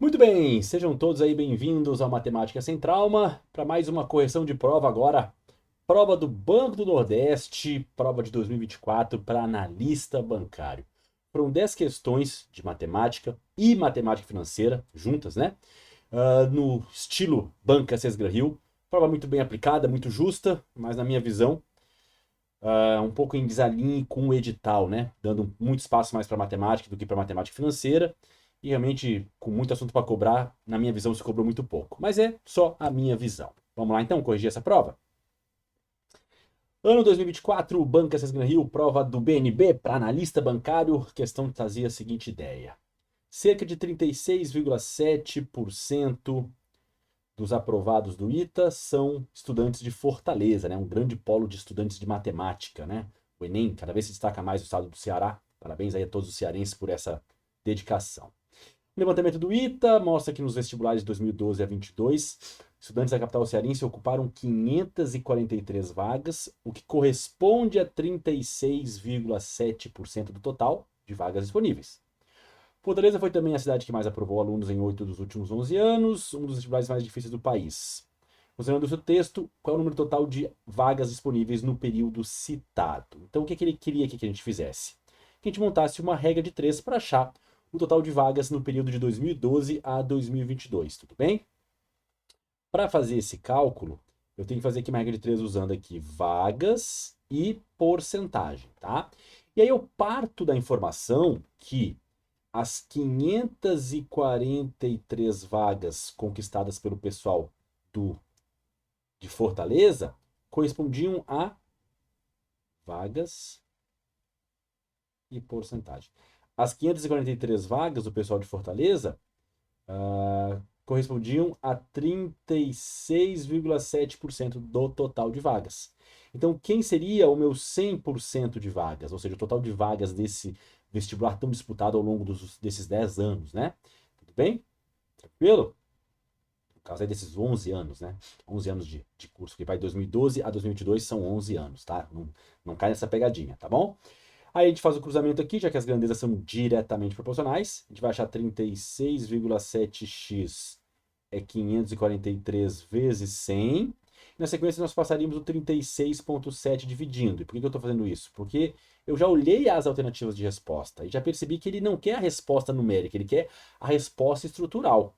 Muito bem, sejam todos aí bem-vindos ao Matemática Sem Trauma para mais uma correção de prova agora. Prova do Banco do Nordeste, prova de 2024 para analista bancário. Foram 10 questões de matemática e matemática financeira juntas, né? No estilo Banca Sesgra-Rio. Prova muito bem aplicada, muito justa, mas na minha visão, um pouco em desalinho com o edital, né? Dando muito espaço mais para matemática do que para matemática financeira. E realmente, com muito assunto para cobrar, na minha visão, se cobrou muito pouco. Mas é só a minha visão. Vamos lá então, corrigir essa prova? Ano 2024, Banca Sesgran Rio, prova do BNB para analista bancário. Questão trazia a seguinte ideia. Cerca de 36,7% dos aprovados do ITA são estudantes de Fortaleza, né? Um grande polo de estudantes de matemática, né? O Enem cada vez se destaca mais no estado do Ceará. Parabéns aí a todos os cearenses por essa dedicação. O levantamento do ITA mostra que nos vestibulares de 2012 a 22, estudantes da capital cearense ocuparam 543 vagas, o que corresponde a 36,7% do total de vagas disponíveis. Fortaleza foi também a cidade que mais aprovou alunos em 8 dos últimos 11 anos, um dos vestibulares mais difíceis do país. Considerando o seu texto, qual é o número total de vagas disponíveis no período citado? Então, o que ele queria que a gente fizesse? Que a gente montasse uma regra de 3 para achar o total de vagas no período de 2012 a 2022, tudo bem? Para fazer esse cálculo, eu tenho que fazer aqui uma regra de 3 usando aqui vagas e porcentagem, tá? E aí eu parto da informação que as 543 vagas conquistadas pelo pessoal de Fortaleza correspondiam a vagas e porcentagem. As 543 vagas do pessoal de Fortaleza correspondiam a 36,7% do total de vagas. Então, quem seria o meu 100% de vagas? Ou seja, o total de vagas desse vestibular tão disputado ao longo desses 10 anos, né? Tudo bem? Tranquilo? No caso aí desses 11 anos, né? 11 anos de curso, que vai de 2012 a 2022 são 11 anos, tá? Não cai nessa pegadinha, tá bom? Aí a gente faz o cruzamento aqui, já que as grandezas são diretamente proporcionais. A gente vai achar 36,7x é 543 vezes 100. Na sequência, nós passaríamos o 36,7 dividindo. E por que eu estou fazendo isso? Porque eu já olhei as alternativas de resposta e já percebi que ele não quer a resposta numérica, ele quer a resposta estrutural.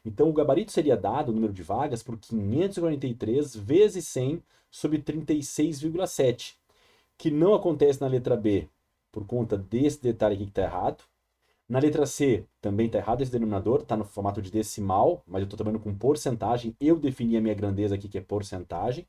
Então, o gabarito seria dado, o número de vagas, por 543 vezes 100 sobre 36,7, que não acontece na letra B por conta desse detalhe aqui que está errado. Na letra C também está errado esse denominador, está no formato de decimal, mas eu estou trabalhando com porcentagem. Eu defini a minha grandeza aqui, que é porcentagem.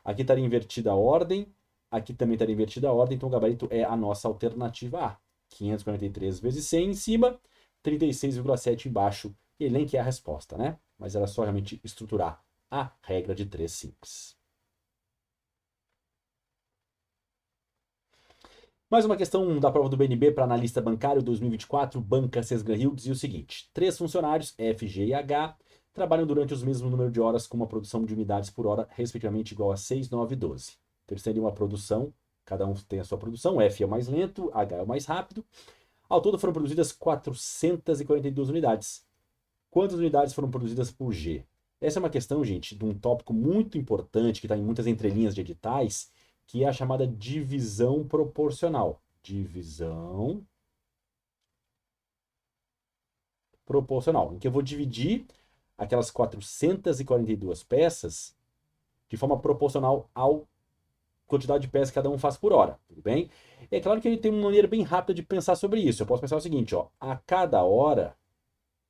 Aqui estaria invertida a ordem, aqui também estaria invertida a ordem, então o gabarito é a nossa alternativa A. 543 vezes 100 em cima, 36,7 embaixo. E ele nem quer a resposta, né? Mas era só realmente estruturar a regra de 3 simples. Mais uma questão da prova do BNB para analista bancário 2024, Banca Sesgran Rio, dizia o seguinte: 3 funcionários, F, G e H, trabalham durante os mesmos número de horas com uma produção de unidades por hora, respectivamente igual a 6, 9 e 12. Então eles teriam uma produção, cada um tem a sua produção, F é o mais lento, H é o mais rápido. Ao todo foram produzidas 442 unidades. Quantas unidades foram produzidas por G? Essa é uma questão, gente, de um tópico muito importante que está em muitas entrelinhas de editais, que é a chamada divisão proporcional. Divisão proporcional, em que eu vou dividir aquelas 442 peças de forma proporcional à quantidade de peças que cada um faz por hora, tudo bem? É claro que ele tem uma maneira bem rápida de pensar sobre isso. Eu posso pensar o seguinte, ó, a cada hora,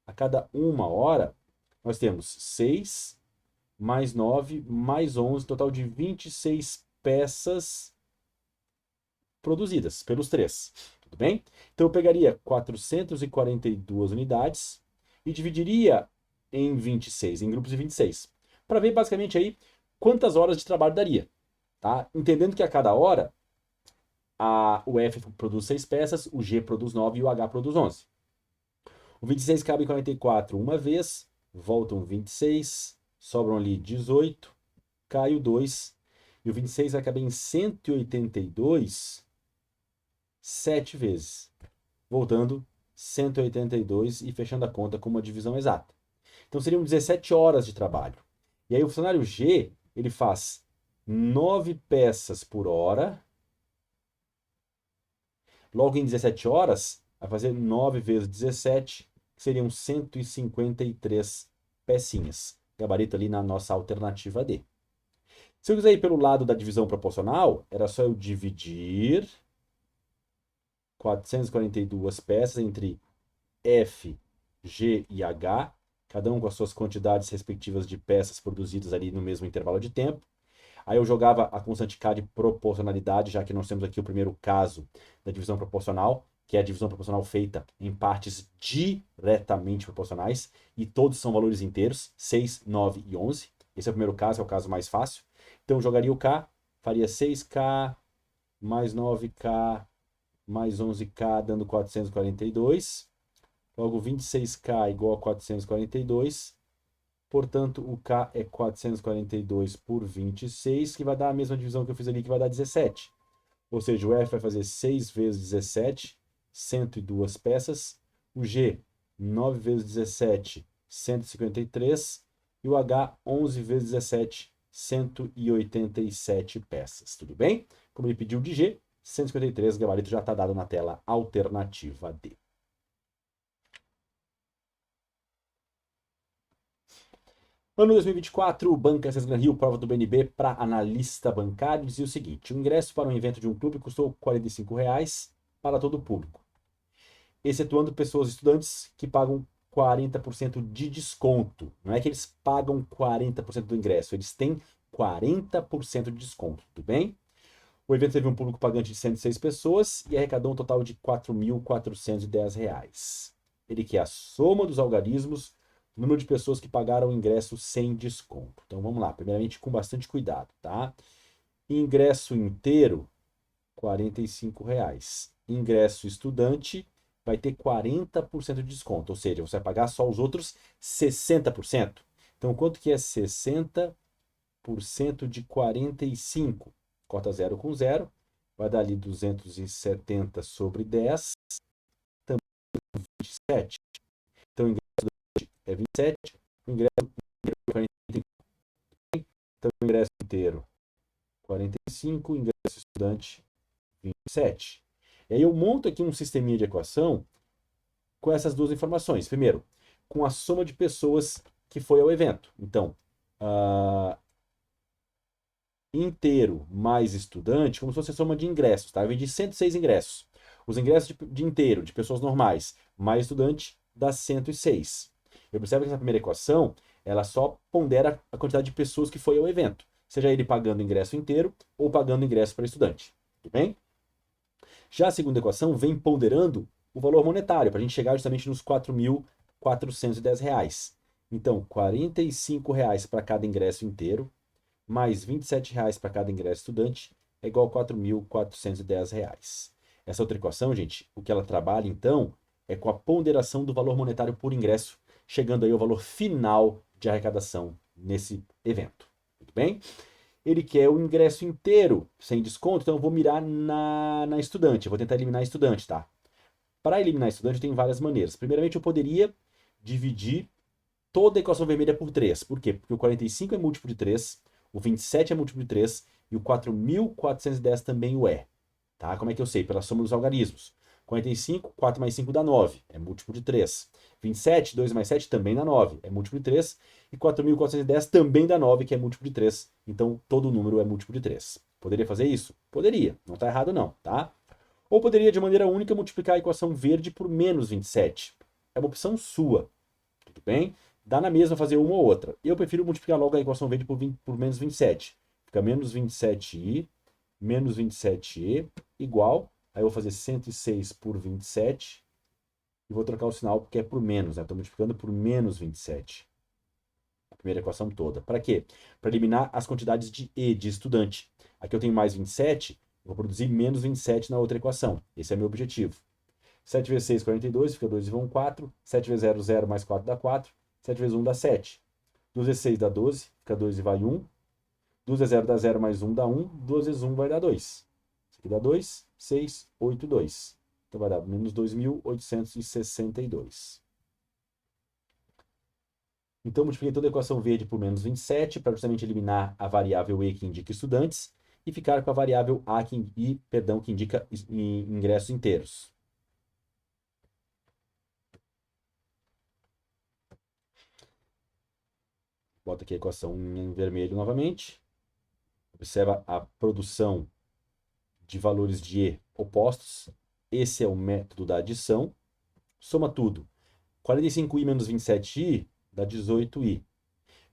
a cada uma hora, nós temos 6 mais 9 mais 11, total de 26 peças produzidas pelos três. Tudo bem? Então eu pegaria 442 unidades e dividiria em 26, em grupos de 26, para ver basicamente aí quantas horas de trabalho daria. Tá? Entendendo que a cada hora o F produz 6 peças, o G produz 9 e o H produz 11. O 26 cabe em 44 uma vez, voltam 26, sobram ali 18, cai o 2, e o 26 vai caber em 182 7 vezes, voltando 182 e fechando a conta com uma divisão exata. Então seriam 17 horas de trabalho. E aí o funcionário G, ele faz 9 peças por hora. Logo em 17 horas, vai fazer 9 vezes 17, que seriam 153 pecinhas. Gabarito ali na nossa alternativa D. Se eu quiser ir pelo lado da divisão proporcional, era só eu dividir 442 peças entre F, G e H, cada um com as suas quantidades respectivas de peças produzidas ali no mesmo intervalo de tempo. Aí eu jogava a constante K de proporcionalidade, já que nós temos aqui o primeiro caso da divisão proporcional, que é a divisão proporcional feita em partes diretamente proporcionais, e todos são valores inteiros, 6, 9 e 11. Esse é o primeiro caso, é o caso mais fácil. Então eu jogaria o K, faria 6K mais 9K mais 11K, dando 442. Logo, 26K igual a 442. Portanto, o K é 442 por 26, que vai dar a mesma divisão que eu fiz ali, que vai dar 17. Ou seja, o F vai fazer 6 vezes 17, 102 peças. O G, 9 vezes 17, 153. E o H, 11 vezes 17, 187 peças. Tudo bem? Como ele pediu de G, 153, gabarito já está dado na tela, alternativa D. Ano 2024, o Banco Access Gran Rio, prova do BNB para analista bancário, dizia o seguinte: o ingresso para um evento de um clube custou R$ 45 para todo o público, excetuando pessoas estudantes que pagam 40% de desconto. Não é que eles pagam 40% do ingresso, eles têm 40% de desconto, tudo bem? O evento teve um público pagante de 106 pessoas e arrecadou um total de R$ 4.410. Ele quer a soma dos algarismos, o número de pessoas que pagaram o ingresso sem desconto. Então vamos lá, primeiramente com bastante cuidado, tá? Ingresso inteiro, R$ 45. Ingresso estudante vai ter 40% de desconto, ou seja, você vai pagar só os outros 60%. Então quanto que é 60% de 45? Corta 0 com 0, vai dar ali 270 sobre 10, também 27. Então, o ingresso é 27, o ingresso inteiro é 45. Então, o ingresso inteiro 45, o ingresso estudante 27. E aí eu monto aqui um sisteminha de equação com essas duas informações. Primeiro, com a soma de pessoas que foi ao evento. Então, inteiro mais estudante, como se fosse a soma de ingressos, tá? Eu vendi 106 ingressos. Os ingressos de inteiro, de pessoas normais, mais estudante, dá 106. Eu percebo que essa primeira equação, ela só pondera a quantidade de pessoas que foi ao evento, seja ele pagando ingresso inteiro ou pagando ingresso para estudante. Tudo bem? Já a segunda equação vem ponderando o valor monetário, para a gente chegar justamente nos R$ 4.410. Então, R$ 45 para cada ingresso inteiro, mais R$ 27 para cada ingresso estudante, é igual a R$ 4.410. Essa outra equação, gente, o que ela trabalha, então, é com a ponderação do valor monetário por ingresso, chegando aí ao valor final de arrecadação nesse evento. Tudo bem? Ele quer o ingresso inteiro, sem desconto, então eu vou mirar na estudante, eu vou tentar eliminar a estudante, tá? Para eliminar a estudante tem várias maneiras. Primeiramente, eu poderia dividir toda a equação vermelha por 3. Por quê? Porque o 45 é múltiplo de 3, o 27 é múltiplo de 3 e o 4.410 também o é. Tá? Como é que eu sei? Pela soma dos algarismos. 45, 4 mais 5 dá 9, é múltiplo de 3. 27, 2 mais 7 também dá 9, é múltiplo de 3. E 4.410 também dá 9, que é múltiplo de 3. Então, todo número é múltiplo de 3. Poderia fazer isso? Poderia. Não está errado não, tá? Ou poderia, de maneira única, multiplicar a equação verde por menos 27. É uma opção sua. Tudo bem? Dá na mesma fazer uma ou outra. Eu prefiro multiplicar logo a equação verde por menos 27. Fica menos 27i, menos 27e, igual. Aí eu vou fazer 106 por 27. E vou trocar o sinal porque é por menos, né? Estou multiplicando por menos 27. A primeira equação toda. Para quê? Para eliminar as quantidades de E, de estudante. Aqui eu tenho mais 27, eu vou produzir menos 27 na outra equação. Esse é meu objetivo. 7 vezes 6, 42, fica 2 e vão 4. 7 vezes 0, 0, mais 4 dá 4. 7 vezes 1 dá 7. 2 vezes 6 dá 12, fica 2 e vai 1. 2 vezes 0 dá 0, mais 1 dá 1. 2 vezes 1 vai dar 2. Isso aqui dá 2, 6, 8, 2. Então vai dar menos 2.862. Então, multipliquei toda a equação verde por menos 27 para justamente eliminar a variável E que indica estudantes e ficar com a variável A que indica ingressos inteiros. Bota aqui a equação em vermelho novamente. Observa a produção de valores de E opostos. Esse é o método da adição. Soma tudo. 45i menos 27i dá 18i.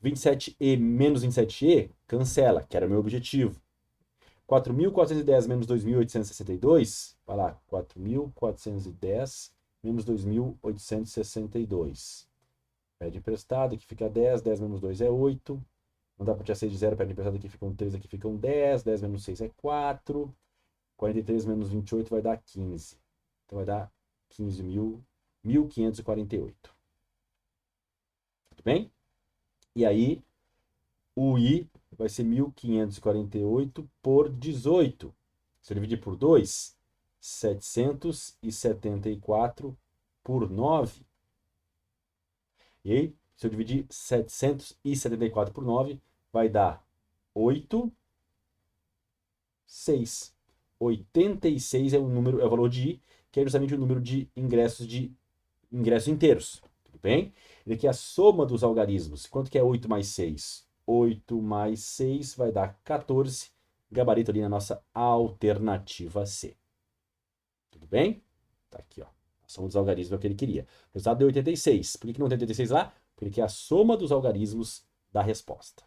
27e menos 27e cancela, que era o meu objetivo. 4.410 menos 2.862, vai lá, 4.410 menos 2.862. Pede emprestado, aqui fica 10, 10 menos 2 é 8. Não dá para tirar 6 de 0, pede emprestado, aqui ficam 3, aqui ficam 10. 10 menos 6 é 4. 43 menos 28 vai dar 15. Então vai dar 15.548. Tudo bem? E aí, o I vai ser 1.548 por 18. Se eu dividir por 2, 774 por 9. E aí, se eu dividir 774 por 9, vai dar 8, 6. 86 é o número, é o valor de I, que é justamente o número de ingressos inteiros. Tudo bem? E aqui é a soma dos algarismos. Quanto que é 8 mais 6? 8 mais 6 vai dar 14. Gabarito ali na nossa alternativa C. Tudo bem? Tá aqui, ó. A soma dos algarismos é o que ele queria. O resultado deu 86. Por que não tem 86 lá? Porque ele quer a soma dos algarismos da resposta.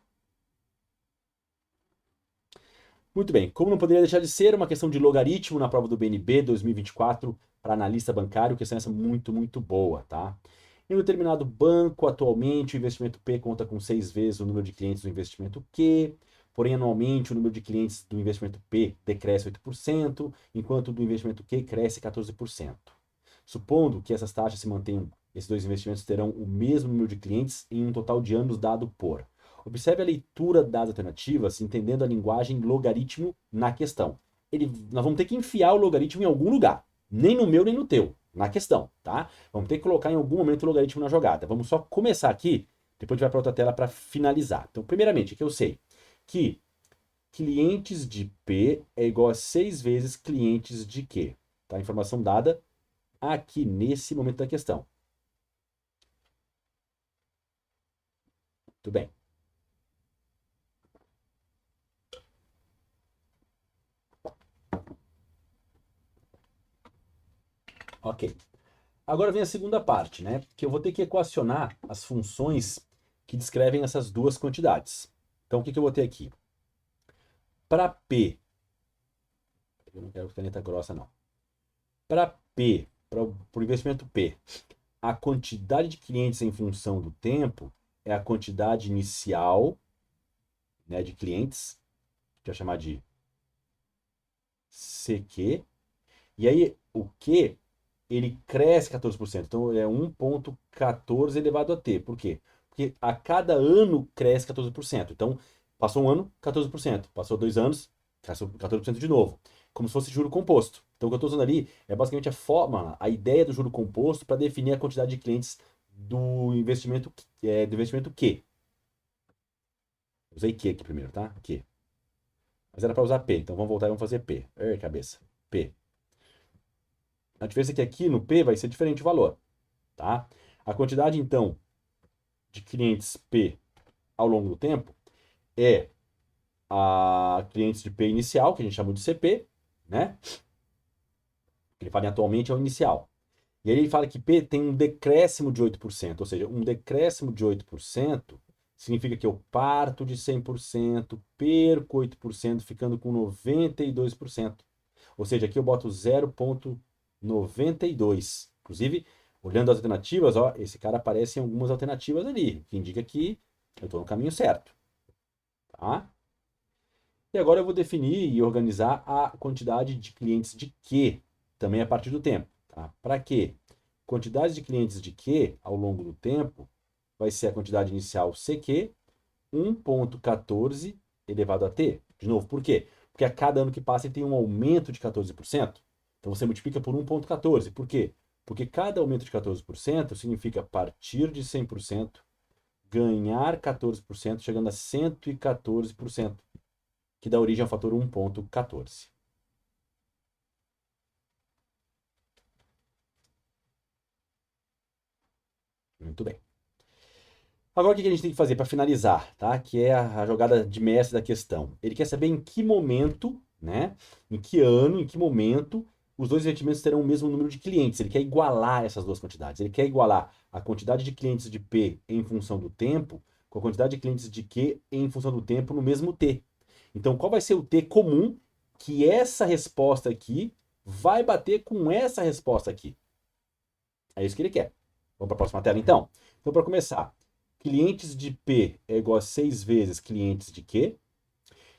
Muito bem. Como não poderia deixar de ser, uma questão de logaritmo na prova do BNB 2024 para analista bancário. Questão essa muito, muito boa, tá? Em um determinado banco, atualmente, o investimento P conta com 6 vezes o número de clientes do investimento Q, porém, anualmente, o número de clientes do investimento P decresce 8%, enquanto o do investimento Q cresce 14%. Supondo que essas taxas se mantenham, esses dois investimentos terão o mesmo número de clientes em um total de anos dado por. Observe a leitura das alternativas, entendendo a linguagem logaritmo na questão. Nós vamos ter que enfiar o logaritmo em algum lugar, nem no meu nem no teu, na questão, tá? Vamos ter que colocar em algum momento o logaritmo na jogada. Vamos só começar aqui, depois a gente vai para outra tela para finalizar. Então, primeiramente, aqui eu sei que clientes de P é igual a 6 vezes clientes de Q. Tá? Informação dada aqui nesse momento da questão. Tudo bem. Ok. Agora vem a segunda parte, né? Que eu vou ter que equacionar as funções que descrevem essas duas quantidades. Então, o que eu vou ter aqui? Para P, eu não quero caneta grossa, não. Para P, para o investimento P, a quantidade de clientes em função do tempo é a quantidade inicial, né, de clientes, que eu vou chamar de CQ. E aí, o Q, ele cresce 14%. Então, é 1,14 elevado a T. Por quê? Porque a cada ano cresce 14%. Então, passou um ano, 14%. Passou 2 anos, 14% de novo. Como se fosse juro composto. Então, o que eu estou usando ali é basicamente a fórmula, a ideia do juro composto para definir a quantidade de clientes do investimento Q. Usei Q aqui primeiro, tá? Q. Mas era para usar P. Então, vamos voltar e vamos fazer P. Cabeça. P. A diferença é que aqui no P vai ser diferente o valor, tá? A quantidade, então, de clientes P ao longo do tempo é a clientes de P inicial, que a gente chama de CP, né? Ele fala atualmente é o inicial. E aí ele fala que P tem um decréscimo de 8%, ou seja, um decréscimo de 8% significa que eu parto de 100%, perco 8%, ficando com 92%. Ou seja, aqui eu boto 0,92. Inclusive, olhando as alternativas, ó, esse cara aparece em algumas alternativas ali, o que indica que eu estou no caminho certo. Tá? E agora eu vou definir e organizar a quantidade de clientes de Q, também a partir do tempo. Tá? Para quê? Quantidade de clientes de Q ao longo do tempo vai ser a quantidade inicial CQ, 1,14 elevado a T. De novo, por quê? Porque a cada ano que passa ele tem um aumento de 14%. Então você multiplica por 1,14. Por quê? Porque cada aumento de 14% significa partir de 100%, ganhar 14%, chegando a 114%, que dá origem ao fator 1,14. Muito bem. Agora o que a gente tem que fazer para finalizar, tá? Que é a jogada de mestre da questão. Ele quer saber em que momento, né? Em que ano, em que momento os dois investimentos terão o mesmo número de clientes. Ele quer igualar essas duas quantidades. Ele quer igualar a quantidade de clientes de P em função do tempo com a quantidade de clientes de Q em função do tempo no mesmo T. Então, qual vai ser o T comum que essa resposta aqui vai bater com essa resposta aqui? É isso que ele quer. Vamos para a próxima tela, então? Então, para começar, clientes de P é igual a 6 vezes clientes de Q.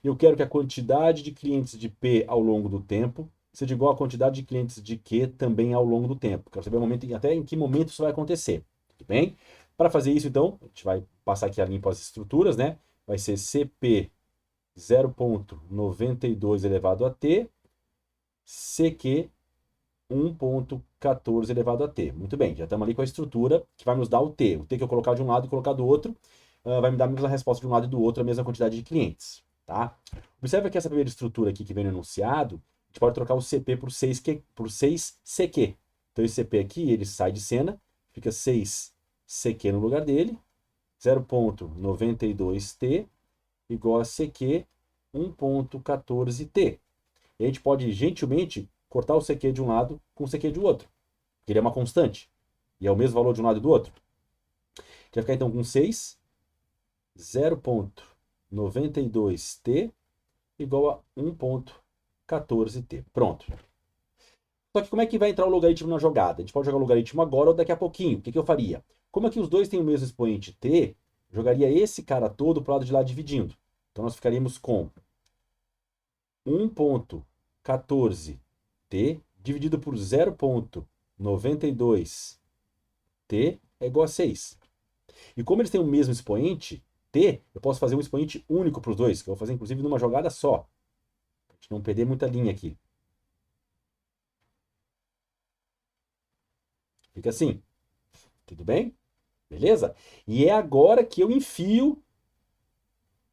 Eu quero que a quantidade de clientes de P ao longo do tempo seja igual à quantidade de clientes de Q também ao longo do tempo. Quero saber o momento, até em que momento isso vai acontecer. Tudo bem? Para fazer isso, então, a gente vai passar aqui a limpo as estruturas, né? Vai ser CP 0,92 elevado a T, CQ 1,14 elevado a T. Muito bem, já estamos ali com a estrutura que vai nos dar o T. O T que eu colocar de um lado e colocar do outro vai me dar a mesma resposta de um lado e do outro, a mesma quantidade de clientes. Tá? Observa que essa primeira estrutura aqui que vem no enunciado, a gente pode trocar o CP por 6CQ. Então esse CP aqui, ele sai de cena, fica 6CQ no lugar dele, 0,92T igual a CQ 1,14T. E a gente pode, gentilmente, cortar o CQ de um lado com o CQ do outro. Ele é uma constante. E é o mesmo valor de um lado e do outro. Vai ficar então com 6, 0,92T igual a 1,14T. Pronto. Só que como é que vai entrar o logaritmo na jogada? A gente pode jogar o logaritmo agora ou daqui a pouquinho. O que eu faria? Como aqui os dois têm o mesmo expoente t, jogaria esse cara todo para o lado de lá dividindo. Então nós ficaríamos com 1,14t dividido por 0,92t é igual a 6. E como eles têm o mesmo expoente, t, eu posso fazer um expoente único para os dois, que eu vou fazer inclusive numa jogada só. Para a gente não perder muita linha aqui. Fica assim. Tudo bem? Beleza? E é agora que eu enfio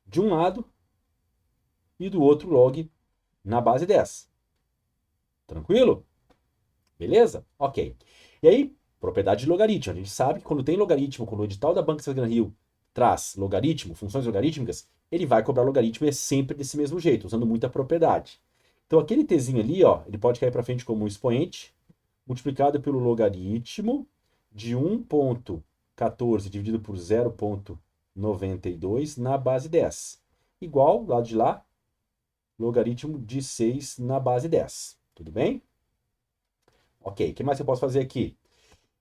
de um lado e do outro log na base 10. Tranquilo? Beleza? Ok. E aí, propriedade de logaritmo. A gente sabe que quando tem logaritmo, quando o edital da Banca Rio traz logaritmo, funções logarítmicas, ele vai cobrar logaritmo e é sempre desse mesmo jeito, usando muita propriedade. Então aquele tzinho ali, ó, ele pode cair para frente como um expoente, multiplicado pelo logaritmo de 1,14 dividido por 0,92 na base 10. Igual, lado de lá, logaritmo de 6 na base 10. Tudo bem? Ok, o que mais eu posso fazer aqui?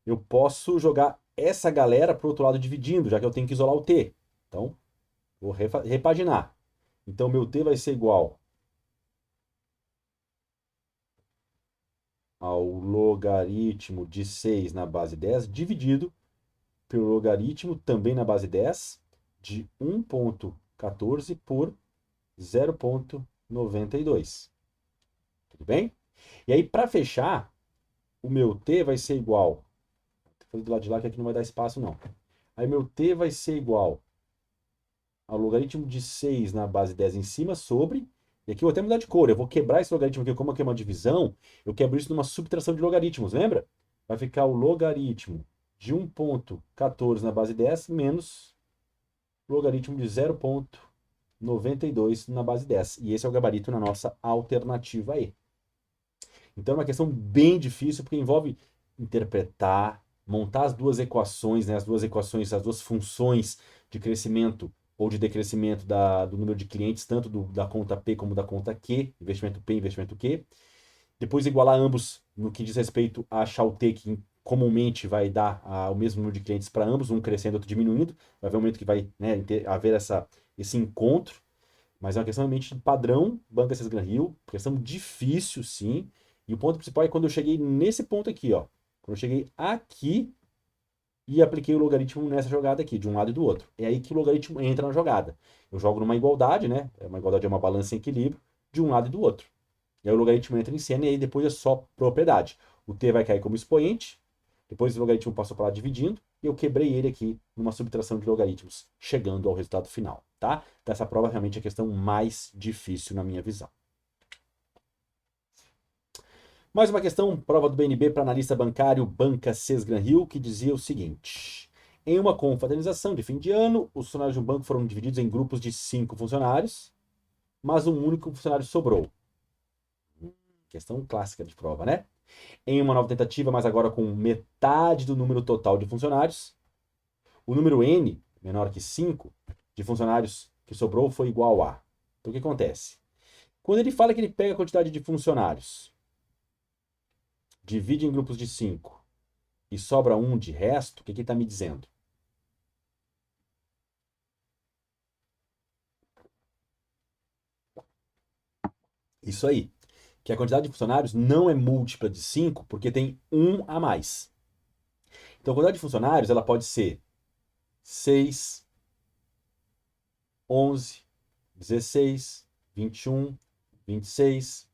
Eu posso jogar essa galera para o outro lado dividindo, já que eu tenho que isolar o t. Então, vou repaginar. Então, meu t vai ser igual ao logaritmo de 6 na base 10, dividido pelo logaritmo também na base 10 de 1,14 por 0,92. Tudo bem? E aí, para fechar, o meu t vai ser igual... Vou fazer do lado de lá que aqui não vai dar espaço, não. Aí, meu t vai ser igual ao logaritmo de 6 na base 10 em cima sobre... E aqui eu vou até mudar de cor. Eu vou quebrar esse logaritmo aqui, como aqui é uma divisão, eu quebro isso numa subtração de logaritmos, lembra? Vai ficar o logaritmo de 1,14 na base 10 menos logaritmo de 0,92 na base 10. E esse é o gabarito na nossa alternativa E. Então é uma questão bem difícil, porque envolve interpretar, montar as duas equações, né, as duas funções de crescimento ou de decrescimento do número de clientes, tanto da conta P como da conta Q, investimento P e investimento Q. Depois igualar ambos no que diz respeito a achar o T, que comumente vai dar o mesmo número de clientes para ambos, um crescendo e outro diminuindo. Vai haver um momento que vai, né, haver esse encontro, mas é uma questão realmente de padrão, Banca Gran Rio, questão difícil, sim. E o ponto principal é quando eu cheguei nesse ponto aqui, ó. Quando eu cheguei aqui e apliquei o logaritmo nessa jogada aqui, de um lado e do outro. É aí que o logaritmo entra na jogada. Eu jogo numa igualdade, né? Uma igualdade é uma balança em equilíbrio, de um lado e do outro. E aí o logaritmo entra em cena e aí depois é só propriedade. O t vai cair como expoente, depois o logaritmo passou para lá dividindo, e eu quebrei ele aqui numa subtração de logaritmos, chegando ao resultado final, tá? Então essa prova realmente é a questão mais difícil na minha visão. Mais uma questão, prova do BNB para analista bancário Banca Sesgran-Hill, que dizia o seguinte: em uma confraternização de fim de ano, os funcionários de um banco foram divididos em grupos de 5 funcionários, mas um único funcionário sobrou. Questão clássica de prova, né? Em uma nova tentativa, mas agora com metade do número total de funcionários, o número n, menor que 5, de funcionários que sobrou foi igual a. Então o que acontece? Quando ele fala que ele pega a quantidade de funcionários, divide em grupos de 5 e sobra um de resto, o que ele está me dizendo? Isso aí. Que a quantidade de funcionários não é múltipla de 5 porque tem um a mais. Então a quantidade de funcionários ela pode ser 6, 11, 16, 21, 26,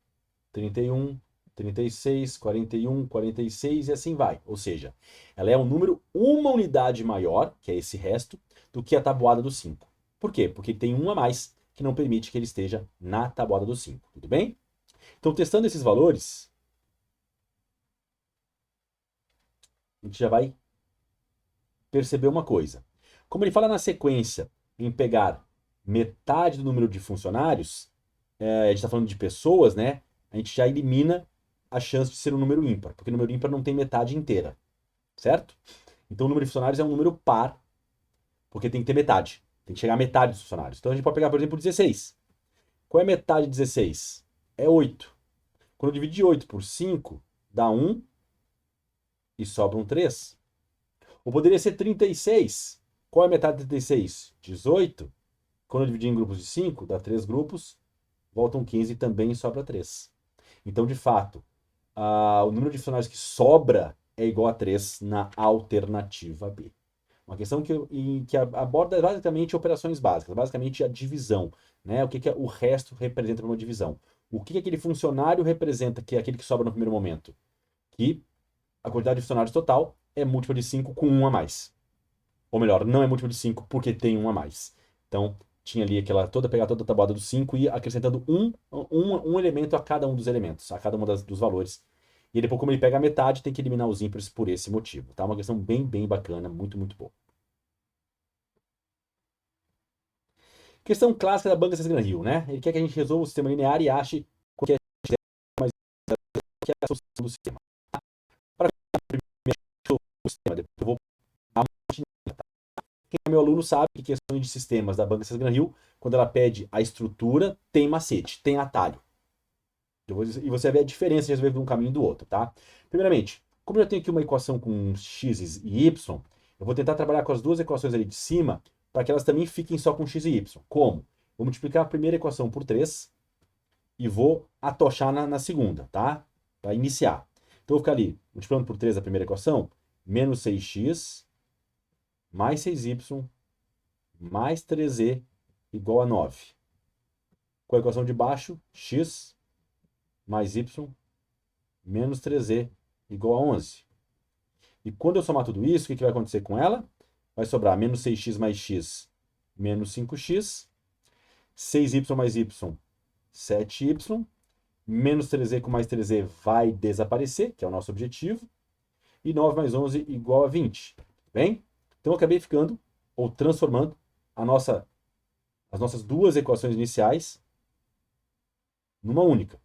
31, 36, 41, 46 e assim vai. Ou seja, ela é um número, uma unidade maior, que é esse resto, do que a tabuada do 5. Por quê? Porque tem um a mais que não permite que ele esteja na tabuada do 5. Tudo bem? Então, testando esses valores, a gente já vai perceber uma coisa. Como ele fala na sequência em pegar metade do número de funcionários, a gente está falando de pessoas, né? A gente já elimina a chance de ser um número ímpar, porque o número ímpar não tem metade inteira, certo? Então o número de funcionários é um número par, porque tem que ter metade. Tem que chegar à metade dos funcionários. Então a gente pode pegar, por exemplo, 16. Qual é a metade de 16? É 8. Quando eu dividir 8 por 5, dá 1 e sobra um 3. Ou poderia ser 36. Qual é a metade de 36? 18. Quando eu dividir em grupos de 5, dá 3 grupos, voltam 15 e também sobra 3. Então, de fato, o número de funcionários que sobra é igual a 3 na alternativa B. Uma questão que aborda basicamente operações básicas, basicamente a divisão, né? O que o resto representa para uma divisão. O que aquele funcionário representa, que é aquele que sobra no primeiro momento? Que a quantidade de funcionários total é múltipla de 5 com um a mais. Ou melhor, não é múltiplo de 5 porque tem um a mais. Então, tinha ali pegar toda a tabuada dos 5 e acrescentando um elemento a cada um dos elementos, a cada um dos valores. E depois, como ele pega a metade, tem que eliminar os ímpares por esse motivo. Tá? Uma questão bem, bem bacana, muito, muito boa. Questão clássica da banca Sesgran-Hill, né? Ele quer que a gente resolva o sistema linear e ache qual que é a solução do sistema. Para o sistema, depois eu vou dar uma. Quem é meu aluno sabe que questões de sistemas da banca Sesgran-Hill, quando ela pede a estrutura, tem macete, tem atalho. E você vê a diferença de resolver um caminho do outro, tá? Primeiramente, como eu tenho aqui uma equação com x e y, eu vou tentar trabalhar com as duas equações ali de cima para que elas também fiquem só com x e y. Como? Vou multiplicar a primeira equação por 3 e vou atochar na segunda, tá? Para iniciar. Então, eu vou ficar ali, multiplicando por 3 a primeira equação, menos 6x mais 6y mais 3e igual a 9. Com a equação de baixo, x mais y menos 3e igual a 11. E quando eu somar tudo isso, o que vai acontecer com ela? Vai sobrar menos 6x mais x menos 5x, 6y mais y, 7y, menos 3e com mais 3e vai desaparecer, que é o nosso objetivo, e 9 mais 11 igual a 20. Bem? Então eu acabei ficando, ou transformando, as nossas duas equações iniciais numa única.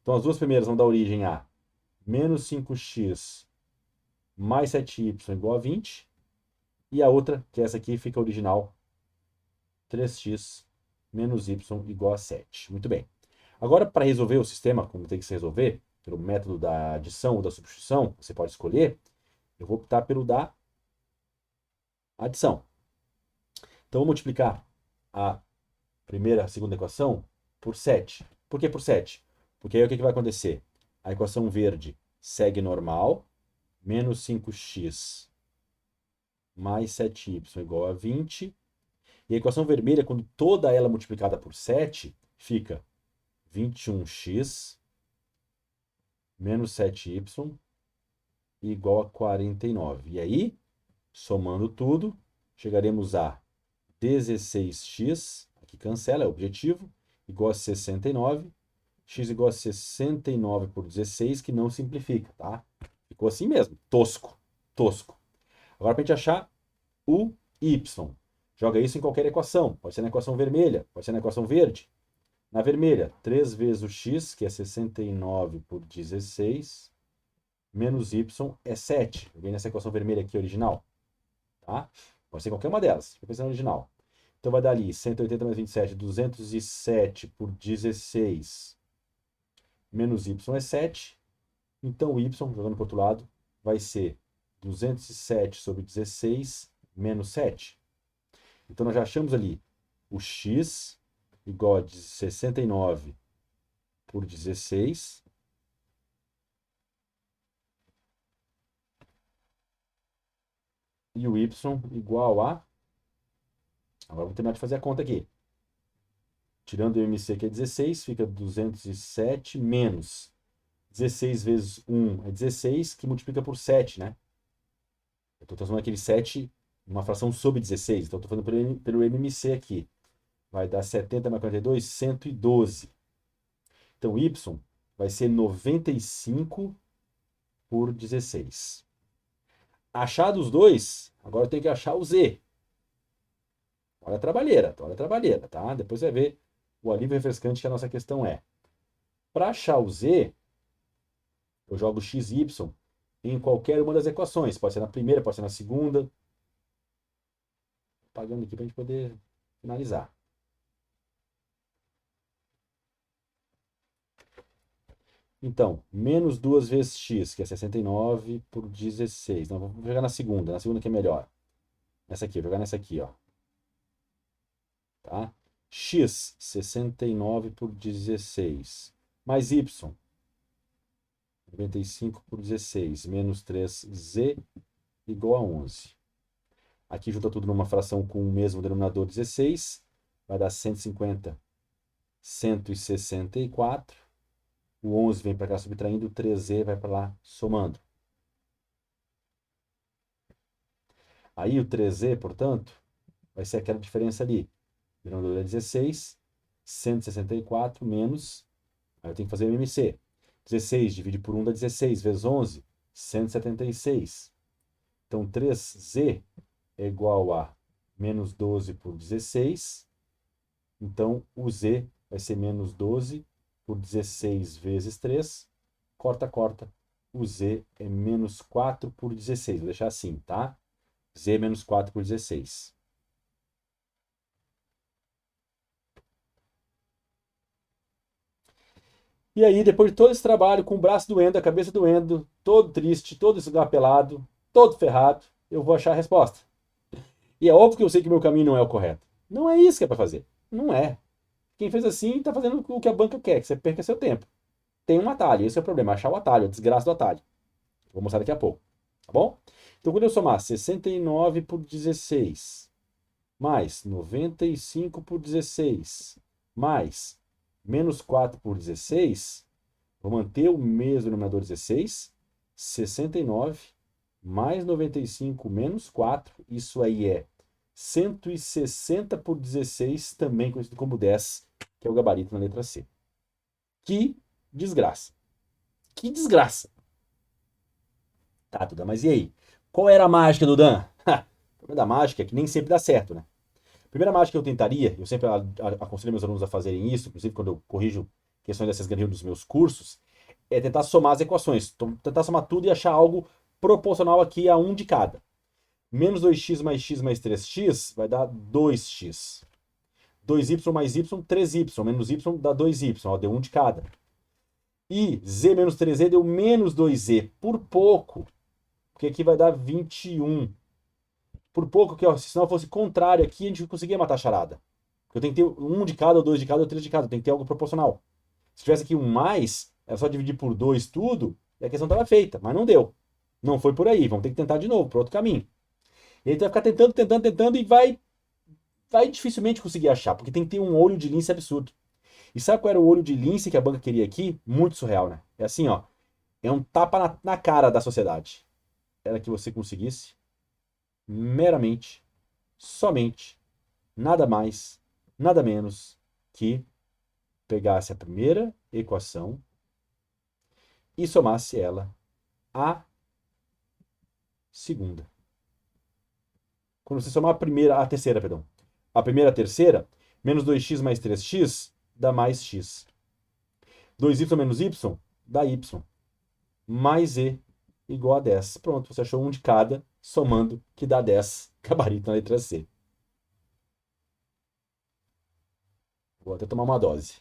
Então as duas primeiras vão dar origem a menos 5x mais 7y igual a 20. E a outra, que é essa aqui, fica original, 3x menos y igual a 7. Muito bem. Agora, para resolver o sistema, como tem que se resolver, pelo método da adição ou da substituição, você pode escolher, eu vou optar pelo da adição. Então, vou multiplicar a segunda equação por 7. Por que por 7? Porque aí o que vai acontecer? A equação verde segue normal, menos 5x mais 7y igual a 20. E a equação vermelha, quando toda ela multiplicada por 7, fica 21x menos 7y igual a 49. E aí, somando tudo, chegaremos a 16x, aqui cancela, é o objetivo, igual a 69. X igual a 69 por 16, que não simplifica, tá? Ficou assim mesmo, tosco, tosco. Agora, para a gente achar o y, joga isso em qualquer equação. Pode ser na equação vermelha, pode ser na equação verde. Na vermelha, 3 vezes o x, que é 69 por 16, menos y é 7. Eu venho nessa equação vermelha aqui, original. Tá? Pode ser qualquer uma delas, fica pensando no original. Então vai dar ali 180 mais 27, 207 por 16, menos y é 7. Então o y, jogando para o outro lado, vai ser 207 sobre 16 menos 7. Então nós já achamos ali o x igual a 69 por 16. E o y igual a... Agora vou terminar de fazer a conta aqui. Tirando o MC, que é 16, fica 207 menos 16 vezes 1 é 16, que multiplica por 7, né? Eu estou transformando aquele 7 em uma fração sobre 16, então estou fazendo pelo MMC aqui. Vai dar 70 mais 42, 112. Então, y vai ser 95 por 16. Achado os dois, agora eu tenho que achar o z. Olha a trabalheira, tá? Depois você vai ver o alívio refrescante que a nossa questão é. Para achar o z, eu jogo x e y em qualquer uma das equações. Pode ser na primeira, pode ser na segunda. Apagando aqui para a gente poder finalizar. Então, menos 2 vezes x, que é 69 por 16. Não, vou jogar na segunda que é melhor. Nessa aqui, vou jogar nessa aqui, ó. Tá? X, 69 por 16. Mais y, 95 por 16. Menos 3z igual a 11. Aqui junta tudo numa fração com o mesmo denominador 16. Vai dar 150, 164. O 11 vem para cá subtraindo, o 3z vai para lá somando. Aí o 3z, portanto, vai ser aquela diferença ali. O denominador é 16, 164 menos... Aí eu tenho que fazer o MMC. 16 divide por 1 dá 16, vezes 11, 176. Então 3z é igual a menos 12 por 16. Então o z vai ser menos 12 por 16 vezes 3, corta, corta. O z é menos 4 por 16. Vou deixar assim, tá? Z é menos 4 por 16. E aí, depois de todo esse trabalho, com o braço doendo, a cabeça doendo, todo triste, todo esgapelado, todo ferrado, eu vou achar a resposta. E é óbvio que eu sei que o meu caminho não é o correto. Não é isso que é para fazer. Não é. Quem fez assim está fazendo o que a banca quer, que você perca seu tempo. Tem um atalho, esse é o problema, achar o atalho, a desgraça do atalho. Vou mostrar daqui a pouco, tá bom? Então, quando eu somar 69 por 16, mais 95 por 16, mais menos 4 por 16, vou manter o mesmo denominador 16, 69 mais 95 menos 4, isso aí é 160 por 16, também conhecido como 10, que é o gabarito na letra C. Que desgraça. Que desgraça. Tá, Duda, mas e aí? Qual era a mágica do Dan? O problema da mágica é que nem sempre dá certo, né? A primeira mágica que eu tentaria, eu sempre aconselho meus alunos a fazerem isso, inclusive quando eu corrijo questões dessas ganhas dos meus cursos, é tentar somar as equações. Tentar somar tudo e achar algo proporcional aqui a um de cada. Menos 2x mais x mais 3x vai dar 2x. 2y mais y, 3y. Menos y dá 2y. Ó, deu um de cada. E z menos 3z deu menos 2z. Por pouco. Porque aqui vai dar 21. Por pouco que, ó, se não fosse contrário aqui, a gente conseguia matar a charada. Eu tenho que ter um de cada, ou dois de cada, ou três de cada. Tem que ter algo proporcional. Se tivesse aqui um mais, era só dividir por 2 tudo, e a questão estava feita. Mas não deu. Não foi por aí. Vamos ter que tentar de novo, por outro caminho. E aí tu vai ficar tentando, e vai dificilmente conseguir achar, porque tem que ter um olho de lince absurdo. E sabe qual era o olho de lince que a banca queria aqui? Muito surreal, né? É assim, ó. É um tapa na cara da sociedade. Era que você conseguisse meramente, somente, nada mais, nada menos que pegasse a primeira equação e somasse ela à segunda. Quando você somar a terceira, perdão. A primeira a terceira, menos 2x mais 3x dá mais x. 2y menos y dá y. Mais e igual a 10. Pronto, você achou um de cada, somando, que dá 10. Gabarito na letra C. Vou até tomar uma dose.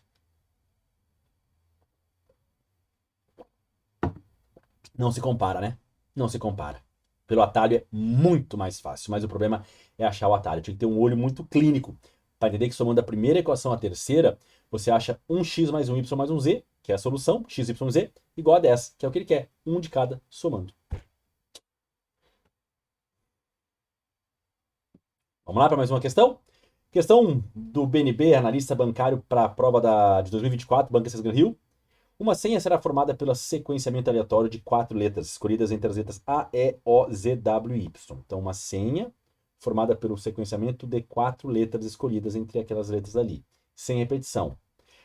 Não se compara, né? Não se compara. Pelo atalho é muito mais fácil, mas o problema é achar o atalho. Tinha que ter um olho muito clínico para entender que somando a primeira equação à terceira, você acha um x mais um y mais um z, que é a solução, x, y, z, igual a 10, que é o que ele quer. Um de cada somando. Vamos lá para mais uma questão? Questão do BNB, analista bancário para a prova de 2024, Banca Sesgan Rio. Uma senha será formada pelo sequenciamento aleatório de 4 letras, escolhidas entre as letras A, E, O, Z, W e Y. Então, uma senha formada pelo sequenciamento de 4 letras escolhidas entre aquelas letras ali, sem repetição.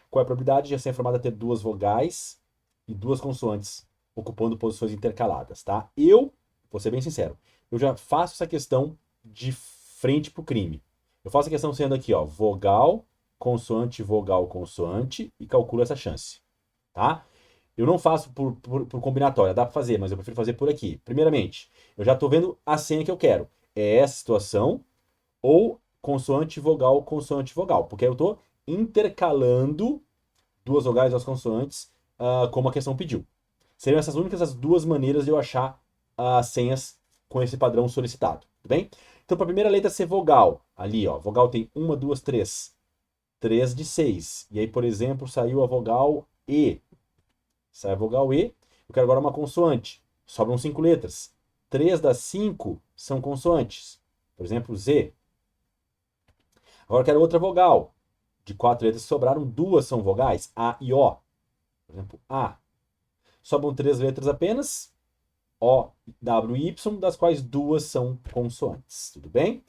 Qual é a probabilidade de a senha formada ter 2 vogais e 2 consoantes, ocupando posições intercaladas, tá? Eu, vou ser bem sincero, eu já faço essa questão de frente pro crime. Eu faço a questão sendo aqui, ó, vogal, consoante, e calculo essa chance, tá? Eu não faço por combinatória, dá para fazer, mas eu prefiro fazer por aqui. Primeiramente, eu já estou vendo a senha que eu quero. É essa situação ou consoante, vogal, porque aí eu estou intercalando duas vogais e duas consoantes, como a questão pediu. Seriam essas únicas as duas maneiras de eu achar as senhas com esse padrão solicitado, tudo bem? Então, para a primeira letra ser vogal, ali, ó, vogal tem 1, 2, 3. 3 de 6. E aí, por exemplo, saiu a vogal E. Sai a vogal E. Eu quero agora uma consoante. Sobram 5 letras. 3 das 5 são consoantes. Por exemplo, Z. Agora eu quero outra vogal. De 4 letras que sobraram, 2 são vogais. A e O. Por exemplo, A. Sobram 3 letras apenas. O, W e Y, das quais 2 são consoantes. Tudo bem?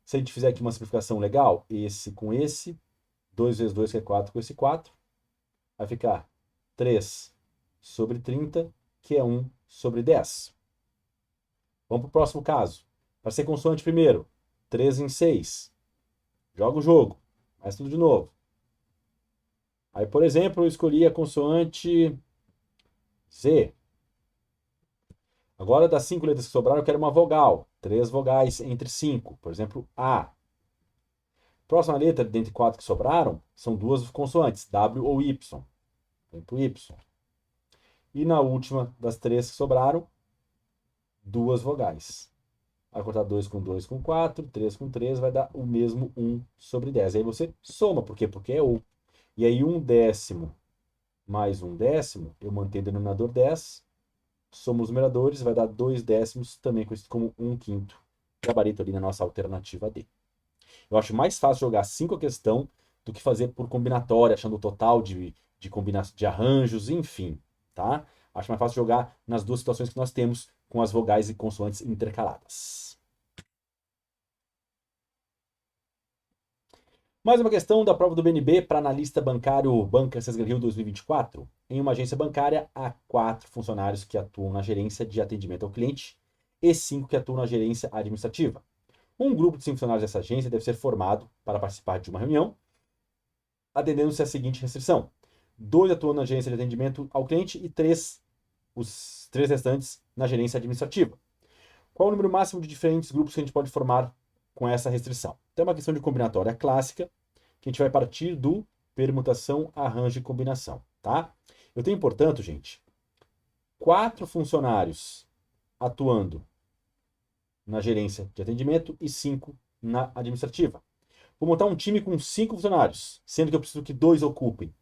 Se a gente fizer aqui uma simplificação legal, esse com esse, 2 vezes 2, que é 4, com esse 4, vai ficar 3 sobre 30, que é 1 sobre 10. Vamos para o próximo caso. Para ser consoante primeiro, 3 em 6. Joga o jogo. Faz tudo de novo. Aí, por exemplo, eu escolhi a consoante Z. Agora, das 5 letras que sobraram, eu quero uma vogal. 3 vogais entre 5. Por exemplo, A. Próxima letra, dentre 4 que sobraram, são 2 consoantes, W ou Y. Por exemplo, Y. E na última das 3 que sobraram, 2 vogais. Vai cortar 2 com 4, 3 com 3, vai dar o mesmo 1 sobre 10. Aí você soma, por quê? Porque é ou. E aí 1 décimo mais 1 décimo, eu mantenho o denominador 10, somo os numeradores, vai dar 2 décimos, também conhecido como 1 quinto. Gabarito ali na nossa alternativa D. Eu acho mais fácil jogar 5 a questão do que fazer por combinatória, achando o total de arranjos, enfim, tá? Acho mais fácil jogar nas duas situações que nós temos com as vogais e consoantes intercaladas. Mais uma questão da prova do BNB para analista bancário Banca Sesgan Rio 2024. Em uma agência bancária, há 4 funcionários que atuam na gerência de atendimento ao cliente e 5 que atuam na gerência administrativa. Um grupo de 5 funcionários dessa agência deve ser formado para participar de uma reunião, atendendo-se à seguinte restrição: 2 atuam na gerência de atendimento ao cliente e os 3 restantes na gerência administrativa. Qual o número máximo de diferentes grupos que a gente pode formar com essa restrição? Então é uma questão de combinatória clássica, que a gente vai partir do permutação, arranjo e combinação, tá? Eu tenho, portanto, gente, 4 funcionários atuando na gerência de atendimento e 5 na administrativa. Vou montar um time com 5 funcionários, sendo que eu preciso que 2 ocupem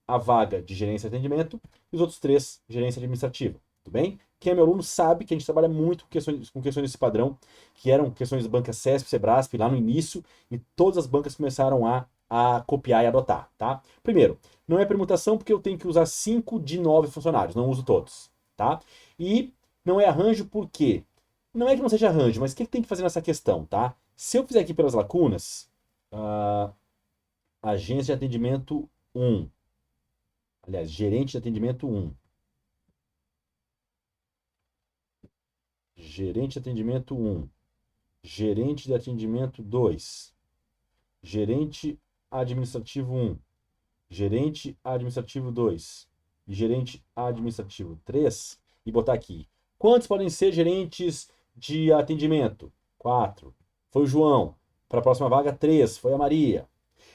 a vaga de gerência de atendimento e os outros 3 gerência administrativa. Tudo bem? Quem é meu aluno sabe que a gente trabalha muito com questões desse padrão, que eram questões da banca CESP, Sebrasp, lá no início, e todas as bancas começaram a a copiar e adotar, tá? Primeiro, não é permutação porque eu tenho que usar 5 de 9 funcionários, não uso todos, tá? E não é arranjo porque, não é que não seja arranjo, mas o que tem que fazer nessa questão, tá? Se eu fizer aqui pelas lacunas, agência de atendimento 1, aliás, gerente de atendimento 1, gerente de atendimento 1, gerente de atendimento 2, gerente administrativo 1, gerente administrativo 2 e gerente administrativo 3, e botar aqui. Quantos podem ser gerentes de atendimento? 4. Foi o João. Para a próxima vaga, 3. Foi a Maria.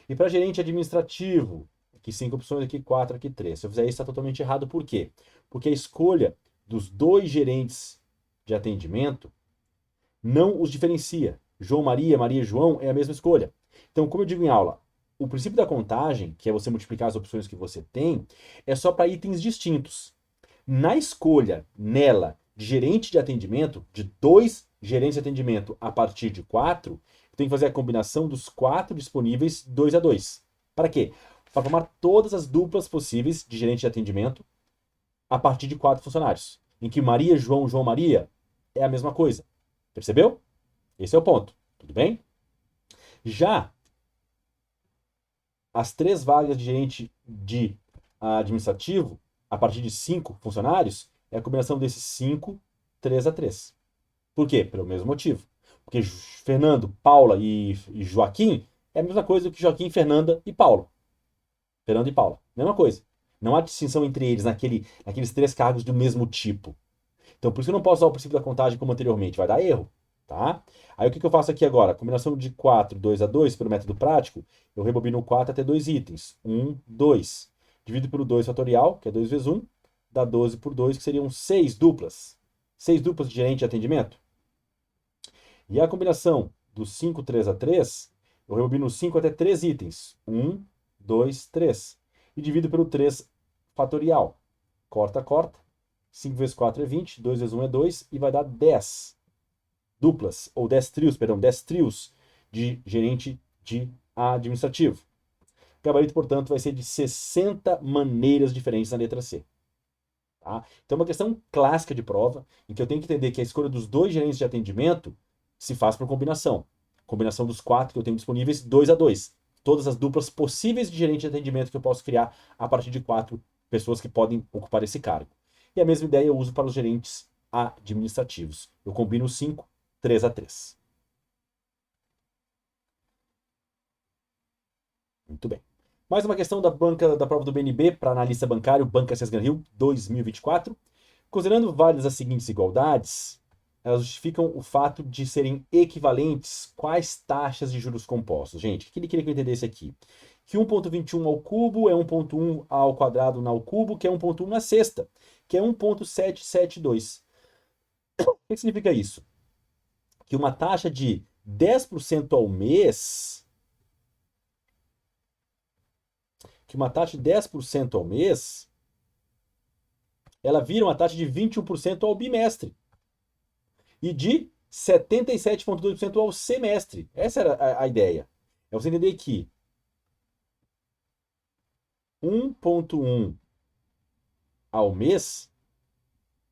E para gerente administrativo, aqui 5 opções, aqui 4, aqui 3. Se eu fizer isso, está totalmente errado. Por quê? Porque a escolha dos 2 gerentes de atendimento não os diferencia. João Maria, Maria João é a mesma escolha. Então, como eu digo em aula, o princípio da contagem, que é você multiplicar as opções que você tem, é só para itens distintos. Na escolha, nela, de gerente de atendimento, de 2 gerentes de atendimento a partir de 4, eu tenho que fazer a combinação dos 4 disponíveis 2 a 2. Para quê? Para formar todas as duplas possíveis de gerente de atendimento a partir de 4 funcionários. Em que Maria, João, João, Maria é a mesma coisa. Percebeu? Esse é o ponto. Tudo bem? Já as 3 vagas de gerente de administrativo, a partir de 5 funcionários, é a combinação desses 5, 3 a 3. Por quê? Pelo mesmo motivo. Porque Fernando, Paula e Joaquim é a mesma coisa que Joaquim, Fernanda e Paulo. Fernando e Paula. Mesma coisa. Não há distinção entre eles naqueles 3 cargos do mesmo tipo. Então, por isso que eu não posso usar o princípio da contagem como anteriormente. Vai dar erro. Tá? Aí o que eu faço aqui agora? Combinação de 4, 2 a 2, pelo método prático, eu rebobino o 4 até 2 itens. 1, 2. Divido pelo 2 fatorial, que é 2 vezes 1, dá 12 por 2, que seriam 6 duplas. 6 duplas de gerente de atendimento. E a combinação do 5, 3 a 3, eu rebobino o 5 até 3 itens. 1, 2, 3. E divido pelo 3 fatorial. Corta, corta. 5 vezes 4 é 20, 2 vezes 1 é 2, e vai dar 10 duplas, ou 10 trios, perdão, 10 trios de gerente de administrativo. O gabarito, portanto, vai ser de 60 maneiras diferentes na letra C. Tá? Então, é uma questão clássica de prova, em que eu tenho que entender que a escolha dos 2 gerentes de atendimento se faz por combinação. Combinação dos 4 que eu tenho disponíveis, 2 a 2. Todas as duplas possíveis de gerente de atendimento que eu posso criar a partir de 4 pessoas que podem ocupar esse cargo. E a mesma ideia eu uso para os gerentes administrativos. Eu combino 5, 3 a 3. Muito bem. Mais uma questão da banca da prova do BNB para analista bancário, Banca Sesgan Rio 2024. Considerando válidas as seguintes igualdades, elas justificam o fato de serem equivalentes quais taxas de juros compostos. Gente, o que ele queria que eu entendesse aqui? Que 1,21 ao cubo é 1,1 ao quadrado ao cubo, que é 1,1 na sexta, que é 1,772. O que significa isso? Que uma taxa de 10% ao mês, ela vira uma taxa de 21% ao bimestre e de 77,2% ao semestre. Essa era a ideia. É você entender que 1,1 ao mês,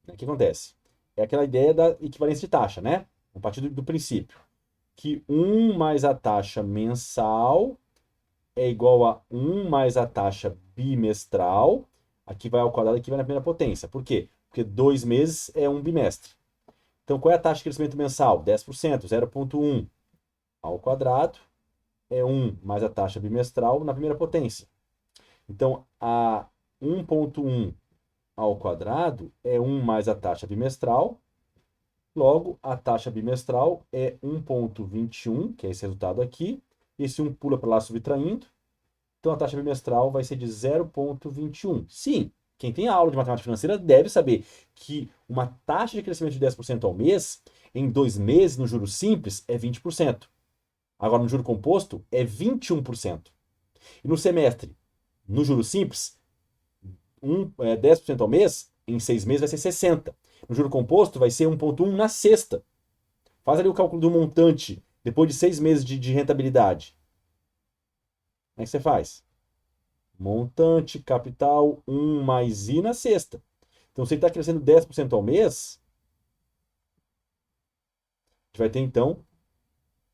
né, o que acontece? É aquela ideia da equivalência de taxa, né? A partir do princípio que 1 mais a taxa mensal é igual a 1 mais a taxa bimestral. Aqui vai ao quadrado, aqui vai na primeira potência. Por quê? Porque 2 meses é um bimestre. Então, qual é a taxa de crescimento mensal? 10%, 0,1 ao quadrado é 1 mais a taxa bimestral na primeira potência. Então, a 1,1 ao quadrado é 1 mais a taxa bimestral. Logo, a taxa bimestral é 1,21, que é esse resultado aqui. Esse 1 pula para lá subtraindo. Então, a taxa bimestral vai ser de 0,21. Sim, quem tem aula de matemática financeira deve saber que uma taxa de crescimento de 10% ao mês, em 2 meses, no juro simples, é 20%. Agora, no juro composto, é 21%. E no semestre, no juro simples, 10% ao mês, em 6 meses vai ser 60%. No juro composto, vai ser 1,1 na sexta. Faz ali o cálculo do montante, depois de 6 meses de rentabilidade. Como é que você faz? Montante, capital, 1 mais I na sexta. Então, se ele está crescendo 10% ao mês, a gente vai ter, então,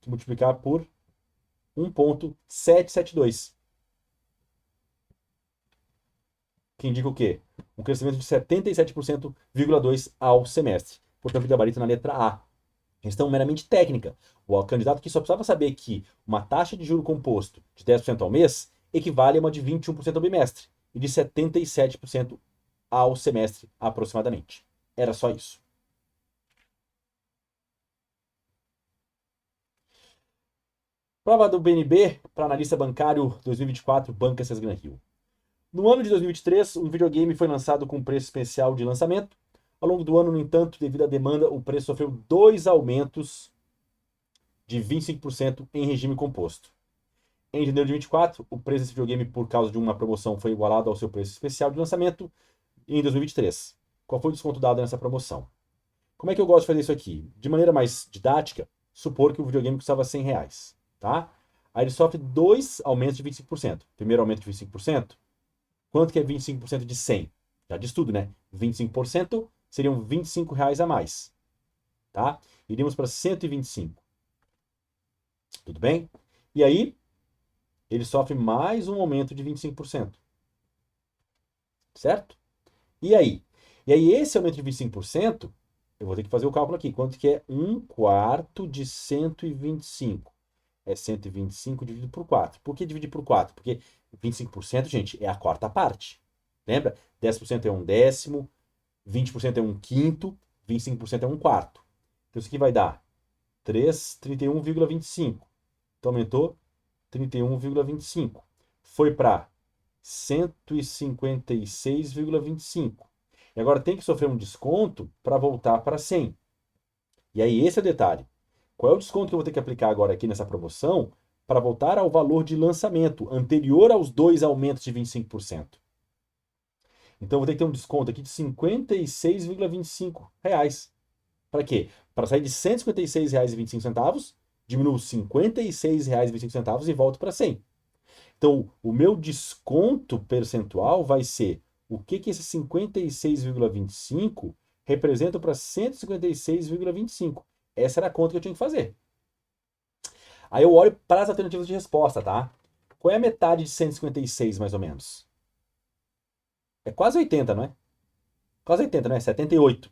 que multiplicar por 1,772. Que indica o quê? Um crescimento de 77,2% ao semestre. Portanto, gabarito na letra A. Questão meramente técnica. O candidato que só precisava saber que uma taxa de juro composto de 10% ao mês equivale a uma de 21% ao bimestre e de 77% ao semestre, aproximadamente. Era só isso. Prova do BNB para analista bancário 2024, Banca Gran Rio. No ano de 2023, um videogame foi lançado com preço especial de lançamento. Ao longo do ano, no entanto, devido à demanda, o preço sofreu 2 aumentos de 25% em regime composto. Em janeiro de 2024, o preço desse videogame, por causa de uma promoção, foi igualado ao seu preço especial de lançamento em 2023. Qual foi o desconto dado nessa promoção? Como é que eu gosto de fazer isso aqui? De maneira mais didática, supor que o videogame custava R$100, tá? Aí ele sofre 2 aumentos de 25%. Primeiro aumento de 25%. Quanto que é 25% de 100? Já diz tudo, né? 25% seriam R$25 a mais, tá? Iríamos para 125. Tudo bem? E aí, ele sofre mais um aumento de 25%. Certo? E aí? E aí, esse aumento de 25%, eu vou ter que fazer o cálculo aqui. Quanto que é 1/4 de 125? É 125 dividido por 4. Por que dividir por 4? Porque 25%, gente, é a quarta parte. Lembra? 10% é um décimo, 20% é um quinto, 25% é um quarto. Então, isso aqui vai dar 31,25. Então, aumentou 31,25. Foi para 156,25. E agora tem que sofrer um desconto para voltar para 100. E aí esse é o detalhe. Qual é o desconto que eu vou ter que aplicar agora aqui nessa promoção para voltar ao valor de lançamento anterior aos 2 aumentos de 25%? Então eu vou ter que ter um desconto aqui de R$ 56,25. Para quê? Para sair de R$ 156,25, diminuo R$ 56,25 e volto para 100. Então, o meu desconto percentual vai ser o que esse 56,25 representa para 156,25. Essa era a conta que eu tinha que fazer. Aí eu olho para as alternativas de resposta, tá? Qual é a metade de 156, mais ou menos? É quase 80, não é? Quase 80, não é? 78.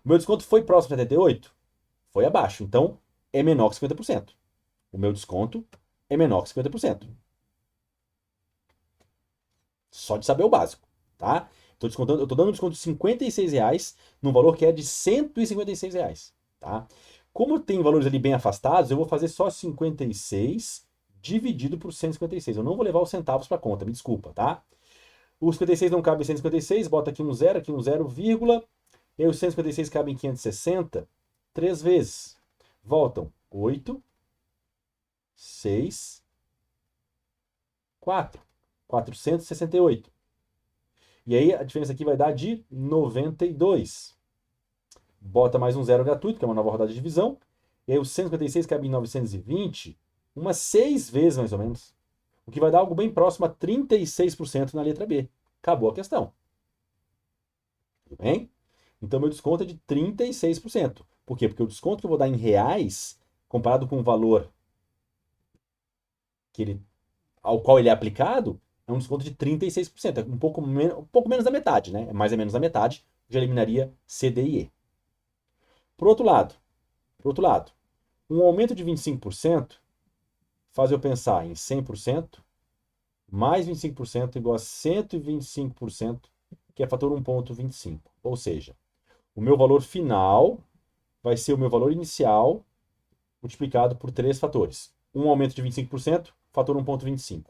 O meu desconto foi próximo de 78? Foi abaixo. Então, é menor que 50%. O meu desconto é menor que 50%. Só de saber o básico, tá? Eu estou dando um desconto de R$56 num valor que é de R$156, tá? Como tem valores ali bem afastados, eu vou fazer só 56 dividido por 156. Eu não vou levar os centavos para conta, me desculpa, tá? O 56 não cabe em 156, bota aqui um zero, vírgula. E aí o 156 cabe em 560, 3 vezes. Voltam 8, 6, 4. 468. E aí a diferença aqui vai dar de 92. Bota mais um zero gratuito, que é uma nova rodada de divisão. E aí o 156 cabe em 920, umas 6 vezes mais ou menos. O que vai dar algo bem próximo a 36% na letra B. Acabou a questão. Tudo bem? Então meu desconto é de 36%. Por quê? Porque o desconto que eu vou dar em reais, comparado com o valor ao qual ele é aplicado, é um desconto de 36%. É um pouco menos da metade, né? É mais ou menos da metade. Já eliminaria C, D e E. Por outro lado, um aumento de 25% faz eu pensar em 100% mais 25% igual a 125%, que é fator 1,25. Ou seja, o meu valor final vai ser o meu valor inicial multiplicado por 3 fatores. Um aumento de 25%, fator 1,25.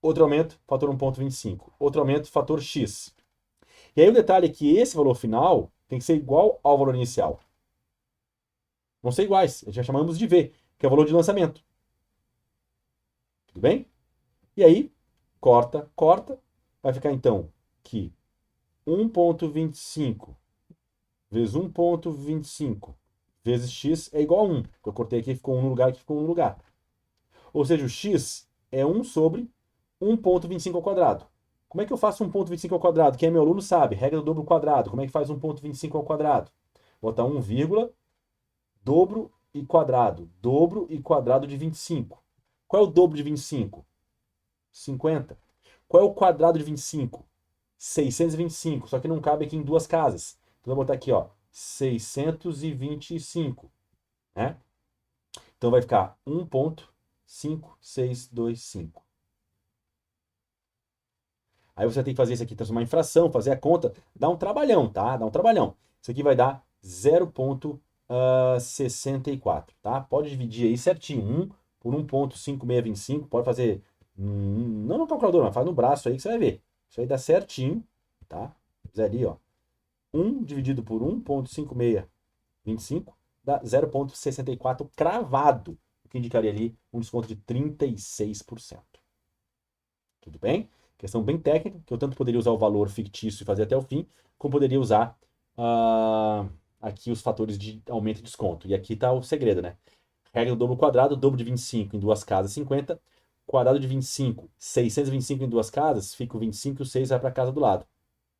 Outro aumento, fator 1,25. Outro aumento, fator x. E aí o detalhe é que esse valor final tem que ser igual ao valor inicial. Vão ser iguais. A gente chama ambos de V, que é o valor de lançamento. Tudo bem? E aí, corta, corta. Vai ficar então que 1,25 vezes 1,25 vezes x é igual a 1. Eu cortei aqui, ficou 1 no lugar, aqui ficou 1 no lugar. Ou seja, o x é 1 sobre 1,25 ao quadrado. Como é que eu faço 1,25 ao quadrado? Quem é meu aluno sabe, regra do dobro quadrado. Como é que faz 1,25 ao quadrado? Botar 1, dobro e quadrado de 25. Qual é o dobro de 25? 50. Qual é o quadrado de 25? 625, só que não cabe aqui em duas casas. Então, eu vou botar aqui, ó, 625, né? Então, vai ficar 1,5625. Aí você tem que fazer isso aqui, transformar em fração, fazer a conta. Dá um trabalhão, tá? Dá um trabalhão. Isso aqui vai dar 0,64, tá? Pode dividir aí certinho. 1 por 1,5625. Pode fazer, não no calculador, mas faz no braço aí que você vai ver. Isso aí dá certinho, tá? Fazer ali, ó. 1 dividido por 1,5625 dá 0,64 cravado, o que indicaria ali um desconto de 36%. Tudo bem? Questão bem técnica, que eu tanto poderia usar o valor fictício e fazer até o fim, como poderia usar aqui os fatores de aumento e desconto. E aqui está o segredo, né? Regra do dobro quadrado, dobro de 25 em duas casas, 50. Quadrado de 25, 625 em duas casas, fica o 25 e o 6 vai para a casa do lado.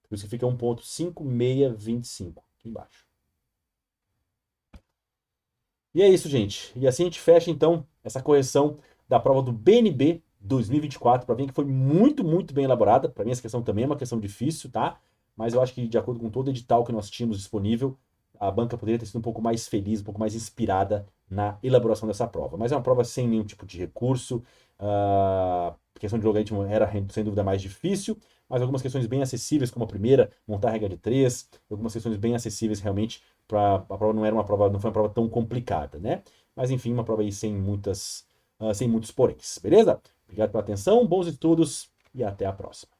Por isso que fica 1,5625 aqui embaixo. E é isso, gente. E assim a gente fecha, então, essa correção da prova do BNB 2024. Para mim que foi muito, muito bem elaborada. Para mim essa questão também é uma questão difícil, tá? Mas eu acho que de acordo com todo o edital que nós tínhamos disponível, a banca poderia ter sido um pouco mais feliz, um pouco mais inspirada na elaboração dessa prova. Mas é uma prova sem nenhum tipo de recurso. A questão de logaritmo era, sem dúvida, mais difícil, mas algumas questões bem acessíveis, como a primeira, montar a regra de 3, algumas questões bem acessíveis realmente, a prova não era uma prova, não foi uma prova tão complicada, né? Mas enfim, uma prova aí sem muitos poréns, beleza? Obrigado pela atenção, bons estudos e até a próxima.